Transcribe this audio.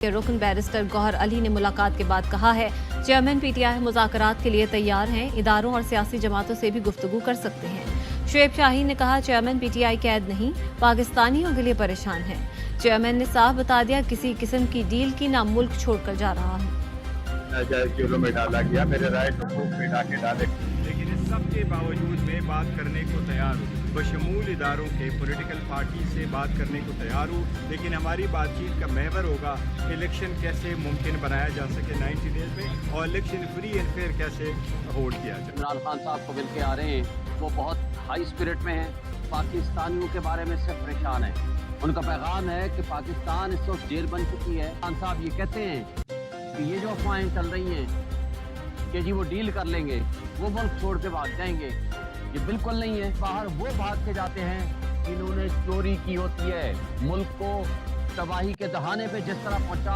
के रुकन बैरिस्टर गौहर अली ने मुलाकात के बाद कहा है, चेयरमैन पीटीआई मुज़ाकरात के लिए तैयार हैं, इदारों और सियासी जमातों से भी गुफ्तगू कर सकते हैं। शुएब शाहीन ने कहा, चेयरमैन पीटीआई कैद नहीं, पाकिस्तानियों के लिए परेशान है। चेयरमैन ने साफ बता दिया, किसी किस्म की डील की ना मुल्क छोड़कर जा रहा है। जेलों में डाला गया, मेरे राइट हुकूक में डाके डाले, लेकिन इस सब के बावजूद मैं बात करने को तैयार हूँ, बशमूल इदारों के पॉलिटिकल पार्टी से बात करने को तैयार हूँ, लेकिन हमारी बातचीत का महवर होगा इलेक्शन कैसे मुमकिन बनाया जा सके 90 डेज में, और इलेक्शन फ्री एंड फेयर कैसे होल्ड किया जाए। इमरान खान साहब को मिलके आ रहे हैं, वो बहुत हाई स्पिरिट में हैं, पाकिस्तानियों के बारे में सिर्फ परेशान है। उनका पैगाम है कि पाकिस्तान इस वक्त जेल बन चुकी है। खान साहब ये कहते हैं कि ये जो अफवाहें चल रही हैं कि जी वो डील कर लेंगे, वो मुल्क छोड़ के भाग जाएंगे, ये बिल्कुल नहीं है। बाहर वो भाग के जाते हैं जिन्होंने चोरी की होती है, मुल्क को तबाही के दहाने पे जिस तरह पहुंचा